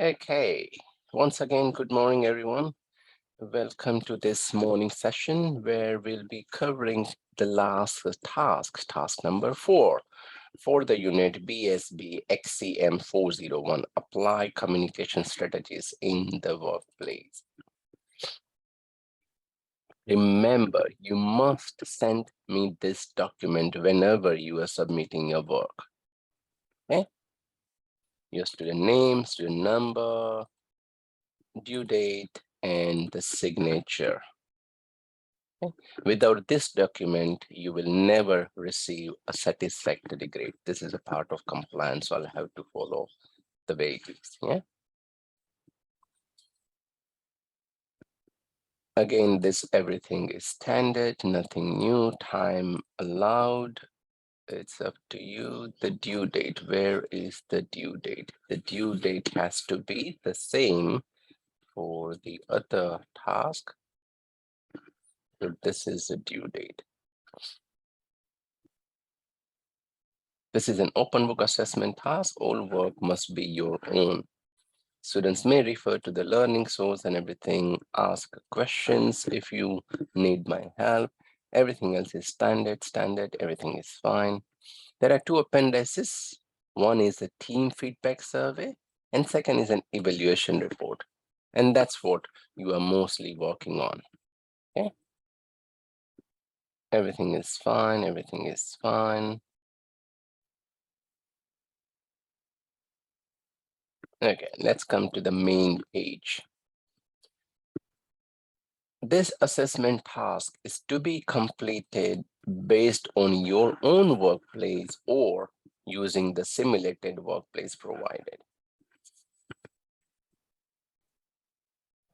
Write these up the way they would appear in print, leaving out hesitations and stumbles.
Okay, once again, good morning, everyone. Welcome to this morning session where we'll be covering the last task number 4 for the unit BSBXCM401, Apply Communication Strategies in the Workplace. Remember, you must send me this document whenever you are submitting your work. Okay? Your student name, student number, due date, and the signature. Okay? Without this document, you will never receive a satisfactory grade. This is a part of compliance, so I'll have to follow the way it is. Yeah. Again, this everything is standard, nothing new, time allowed. It's up to you. The due date, where is the due date? The due date has to be the same for the other task. So this is the due date. This is an open book assessment task. All work must be your own. Students may refer to the learning source and everything, ask questions if you need my help. Everything else is standard, everything is fine. There are two appendices. One is a team feedback survey, and second is an evaluation report. And that's what you are mostly working on. Okay. Everything is fine, everything is fine. Okay, let's come to the main page. This assessment task is to be completed based on your own workplace or using the simulated workplace provided.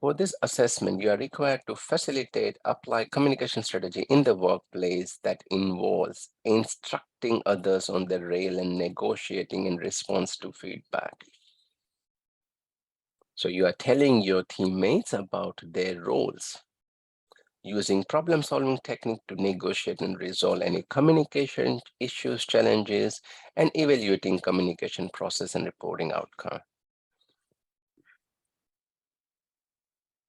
For this assessment, you are required to facilitate, apply communication strategy in the workplace that involves instructing others on the rail and negotiating in response to feedback. So you are telling your teammates about their roles, using problem-solving technique to negotiate and resolve any communication issues, challenges, and evaluating communication process and reporting outcome.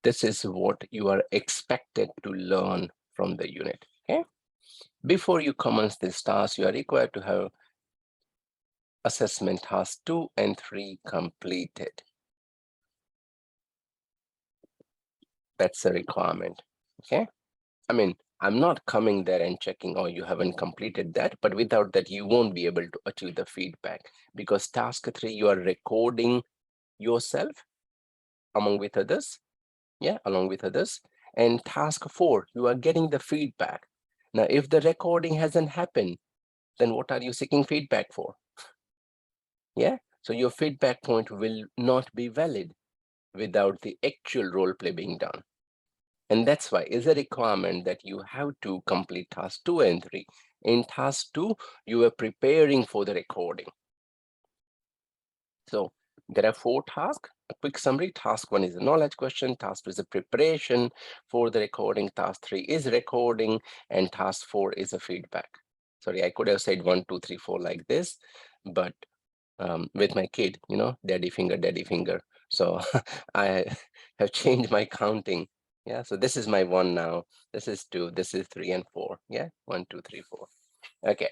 This is what you are expected to learn from the unit, okay? Before you commence this task, you are required to have assessment tasks 2 and 3 completed. That's a requirement, okay? I mean, I'm not coming there and checking, oh, you haven't completed that, but without that, you won't be able to achieve the feedback because task 3, you are recording yourself along with others. Yeah, along with others. And task 4, you are getting the feedback. Now, if the recording hasn't happened, then what are you seeking feedback for? Yeah, so your feedback point will not be valid without the actual role play being done. And that's why it's a requirement that you have to complete task 2 and 3. In task 2, you are preparing for the recording. So there are 4 tasks. A quick summary: task 1 is a knowledge question, task 2 is a preparation for the recording, task 3 is recording, and task 4 is a feedback. Sorry, I could have said 1, 2, 3, 4 like this, but with my kid, you know, daddy finger. So I have changed my counting. Yeah, so this is my 1 now, this is 2, this is 3 and 4. Yeah, 1, 2, 3, 4. Okay.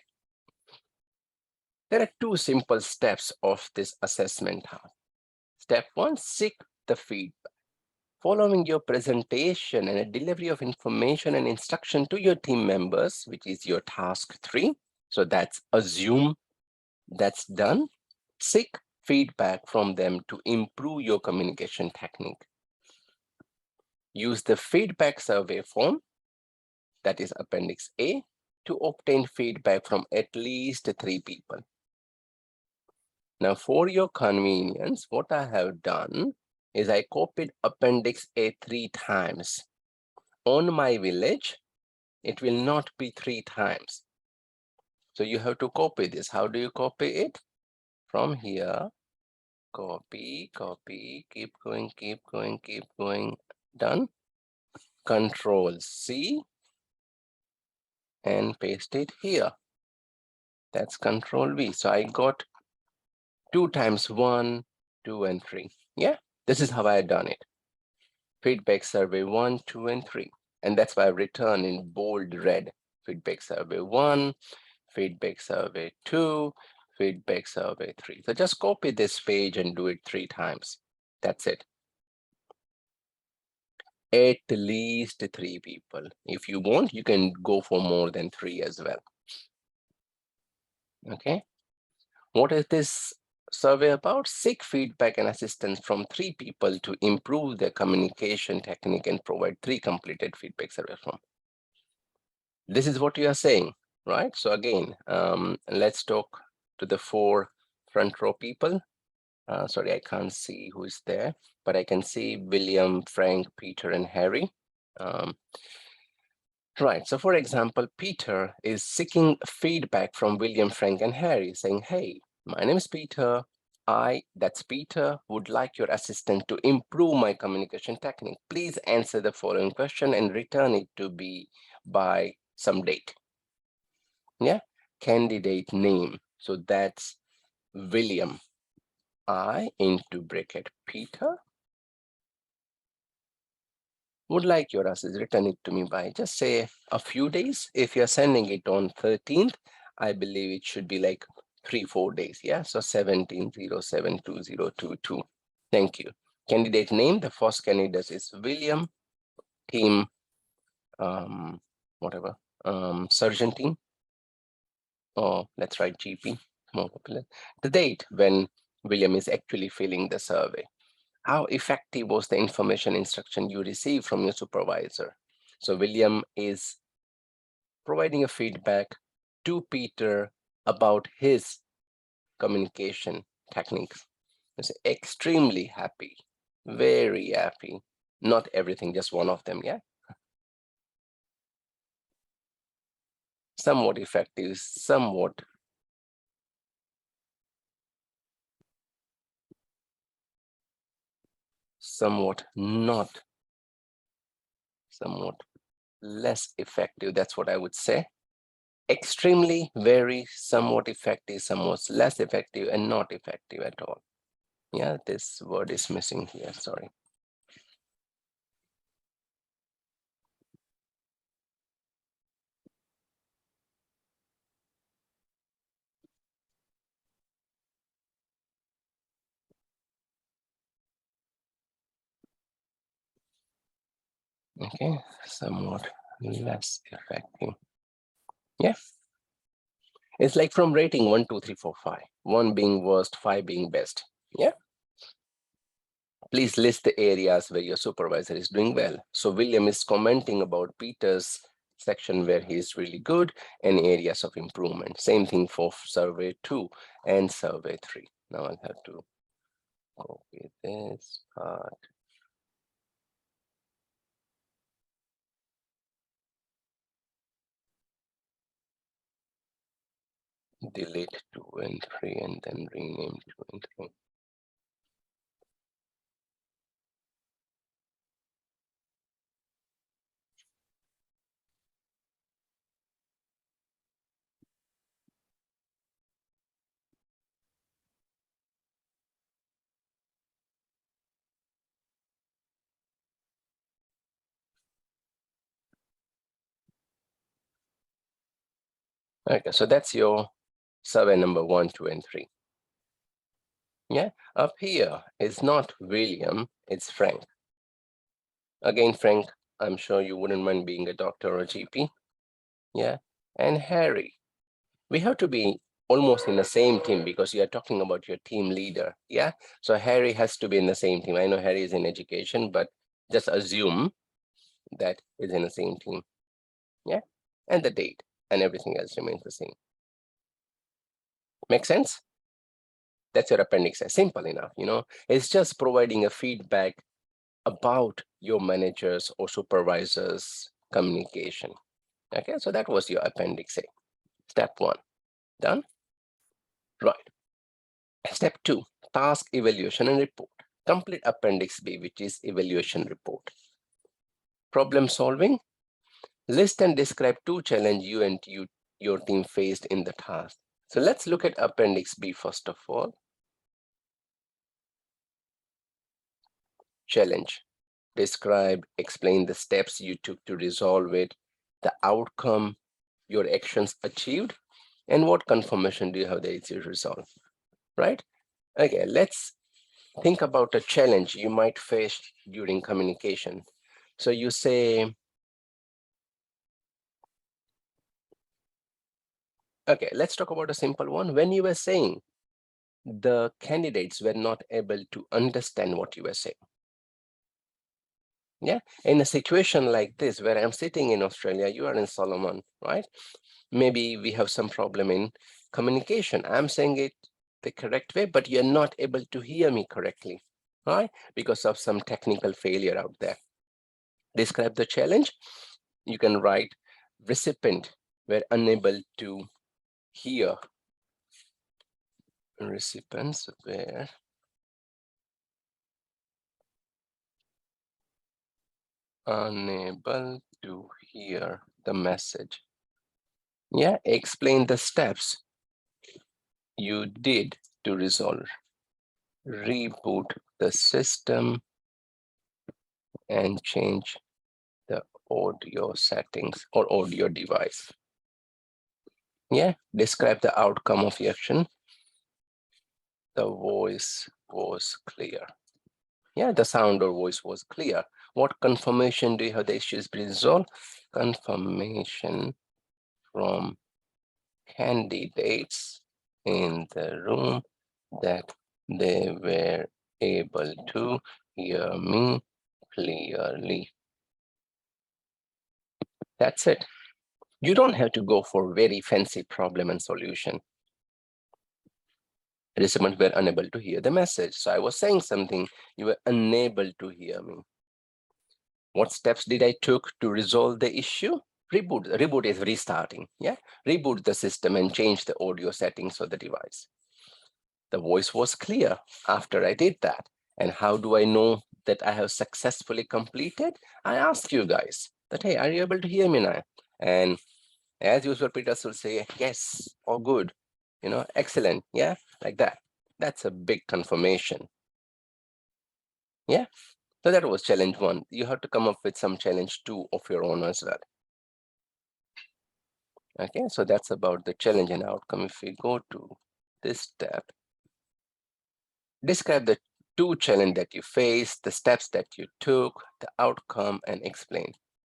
There are 2 simple steps of this assessment task. Step 1, seek the feedback. Following your presentation and a delivery of information and instruction to your team members, which is your task 3. So that's assume that's done. Seek feedback from them to improve your communication technique. Use the feedback survey form, that is Appendix A, to obtain feedback from at least 3 people. Now, for your convenience, what I have done is I copied Appendix A 3 times. On my village, it will not be 3 times. So you have to copy this. How do you copy it? From here, copy, keep going, done. Control C and paste it here. That's Control V. So I got 2 times 1, 2 and 3. Yeah, this is how I had done it. Feedback survey 1, 2, and 3. And that's why I've written in bold red. Feedback survey 1, feedback survey 2, feedback survey 3. So just copy this page and do it 3 times. That's it. At least 3 people. If you want, you can go for more than 3 as well. Okay. What is this survey about? Seek feedback and assistance from 3 people to improve their communication technique and provide 3 completed feedback surveys from. This is what you are saying, right? So again, let's talk to the 4 front row people. Sorry, I can't see who is there, but I can see William, Frank, Peter, and Harry. Right, so for example, Peter is seeking feedback from William, Frank, and Harry, saying, hey, my name is Peter. That's Peter, would like your assistance to improve my communication technique. Please answer the following question and return it to me by some date. Yeah, candidate name. So that's William. I into bracket Peter would like your assist, return it to me by just say a few days. If you're sending it on 13th, I believe it should be like 3-4 days. Yeah, so 17072022. Thank you. Candidate name, the first candidate is William. Team, whatever, surgeon team. Oh, let's write GP, more popular. The date when William is actually filling the survey. How effective was the information instruction you received from your supervisor? So William is providing a feedback to Peter about his communication techniques. He's extremely happy, very happy. Not everything, just one of them, yeah? Somewhat effective, somewhat not, somewhat less effective. That's what I would say. Extremely, very, somewhat effective, somewhat less effective, and not effective at all. Yeah, this word is missing here, sorry. Okay, somewhat less effective. Yeah, it's like from rating 1, 2, 3, 4, 5. 1 being worst, 5 being best. Yeah. Please list the areas where your supervisor is doing well. So William is commenting about Peter's section where he is really good and areas of improvement. Same thing for survey 2 and survey 3. Now I'll have to copy this part. Delete 2 and 3 and then rename 2 and 3. Okay, so that's your survey number 1, 2, and 3. Yeah, up here is not William, it's Frank. Again, Frank, I'm sure you wouldn't mind being a doctor or a GP. Yeah, and Harry. We have to be almost in the same team because you are talking about your team leader. Yeah, so Harry has to be in the same team. I know Harry is in education, but just assume that is in the same team. Yeah, and the date and everything else remains the same. Make sense? That's your appendix. Simple enough, you know. It's just providing a feedback about your managers or supervisors' communication. Okay, so that was your appendix A. Step 1, done? Right. Step 2, task evaluation and report. Complete appendix B, which is evaluation report. Problem solving. List and describe 2 challenges you and your team faced in the task. So let's look at appendix B first of all. challenge. Describe, explain the steps you took to resolve it, the outcome your actions achieved, and what confirmation do you have that it's resolved, right? Okay, let's think about a challenge you might face during communication. So you say, okay, let's talk about a simple one. When you were saying the candidates were not able to understand what you were saying. Yeah, in a situation like this, where I'm sitting in Australia, you are in Solomon, right? Maybe we have some problem in communication. I'm saying it the correct way, but you're not able to hear me correctly, right? Because of some technical failure out there. Describe the challenge. You can write recipient were unable to hear. Recipients were unable to hear the message. Yeah, explain the steps you did to resolve. Reboot the system and change the audio settings or audio device. Yeah, describe the outcome of the action. The voice was clear. Yeah, the sound or voice was clear. What confirmation do you have the issues been resolved? Confirmation from candidates in the room that they were able to hear me clearly. That's it. You don't have to go for very fancy problem and solution. Recipients were unable to hear the message. So I was saying something, you were unable to hear me. What steps did I took to resolve the issue? Reboot. Reboot is restarting. Yeah, reboot the system and change the audio settings for the device. The voice was clear after I did that. And how do I know that I have successfully completed? I ask you guys that, hey, are you able to hear me now? And as usual, Peter will say, yes, all good, excellent, yeah, like that. That's a big confirmation. Yeah, so that was challenge 1. You have to come up with some challenge 2 of your own as well. Okay, so that's about the challenge and outcome. If we go to this step, describe the 2 challenge that you faced, the steps that you took, the outcome, and explain.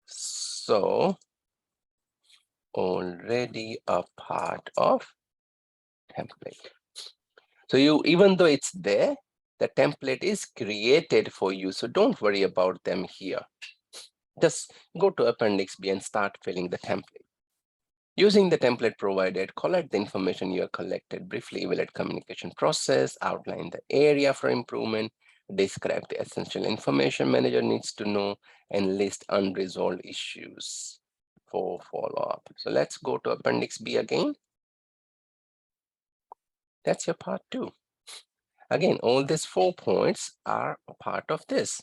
So already a part of template. So even though it's there, the template is created for you. So don't worry about them here. Just go to Appendix B and start filling the template. Using the template provided, collect the information you have collected, briefly evaluate communication process, outline the area for improvement, describe the essential information manager needs to know, and list unresolved issues for follow-up. So let's go to Appendix B again. That's your part 2. Again, all these 4 points are a part of this,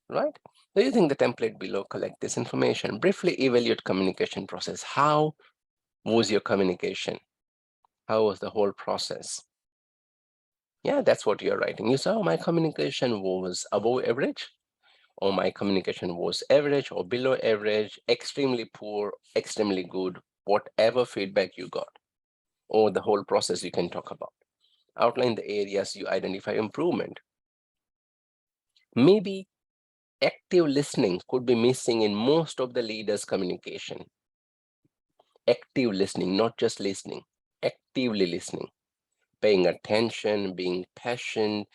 right? So using the template below, collect this information. Briefly evaluate communication process. How was your communication? How was the whole process? Yeah, that's what you're writing. You say, oh, my communication was above average, or my communication was average or below average, extremely poor, extremely good, whatever feedback you got, or the whole process you can talk about. Outline the areas you identify improvement. Maybe active listening could be missing in most of the leaders' communication. Active listening, not just listening, actively listening, paying attention, being patient,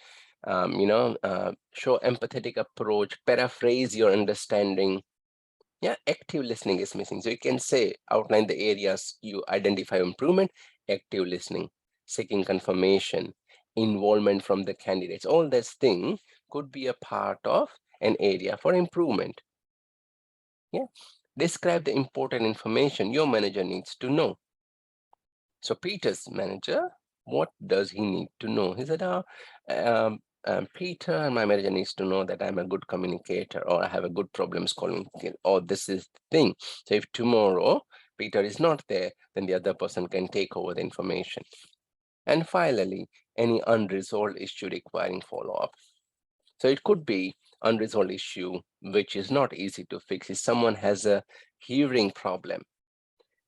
show empathetic approach, paraphrase your understanding. Yeah, active listening is missing. So you can say, outline the areas you identify improvement, active listening, seeking confirmation, involvement from the candidates. All this thing could be a part of an area for improvement. Yeah, describe the important information your manager needs to know. So Peter's manager, what does he need to know? He said, Peter and my manager needs to know that I'm a good communicator, or I have a good problem solving skill, or this is the thing. So if tomorrow Peter is not there, then the other person can take over the information. And finally, any unresolved issue requiring follow-up. So it could be unresolved issue, which is not easy to fix, is someone has a hearing problem.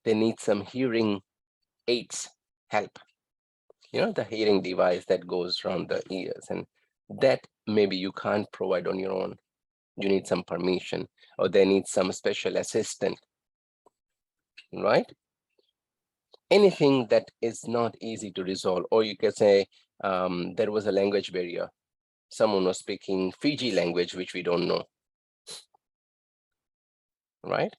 They need some hearing aids help. The hearing device that goes around the ears, and that maybe you can't provide on your own. You need some permission, or they need some special assistant, right? Anything that is not easy to resolve, or you can say there was a language barrier. Someone was speaking Fiji language, which we don't know, right?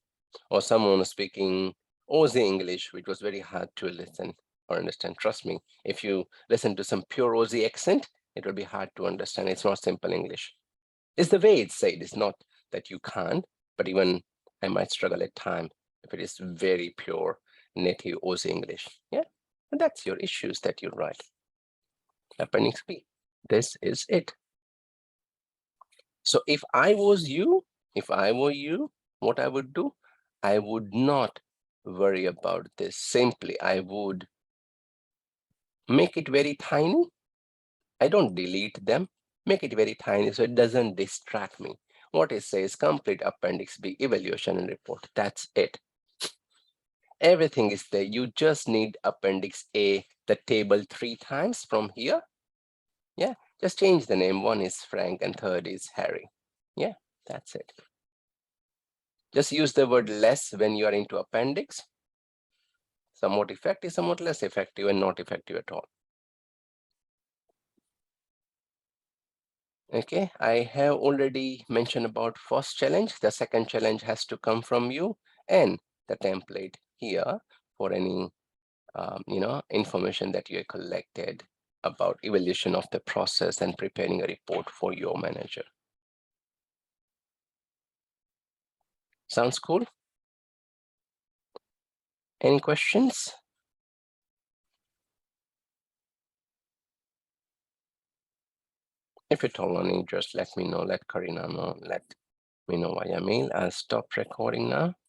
Or someone was speaking Aussie English, which was very hard to listen or understand. Trust me, if you listen to some pure Aussie accent, it will be hard to understand. It's not simple English. It's the way it's said. It's not that you can't, but even I might struggle at time if it is very pure native Aussie English. Yeah, and that's your issues that you write. Appendix B. This is it. So if I was you, what I would do, I would not worry about this. Simply, I would make it very tiny. I don't delete them. Make it very tiny so it doesn't distract me. What it says, complete Appendix B evaluation and report. That's it. Everything is there. You just need Appendix A, the table 3 times from here. Yeah, just change the name. One is Frank and third is Harry. Yeah, that's it. Just use the word less when you are into appendix. Somewhat effective, somewhat less effective, and not effective at all. Okay, I have already mentioned about first challenge. The second challenge has to come from you, and the template here for any information that you collected about evaluation of the process and preparing a report for your manager. Sounds cool? Any questions? If at all any, just let me know, let Karina know, let me know via mail. I'll stop recording now.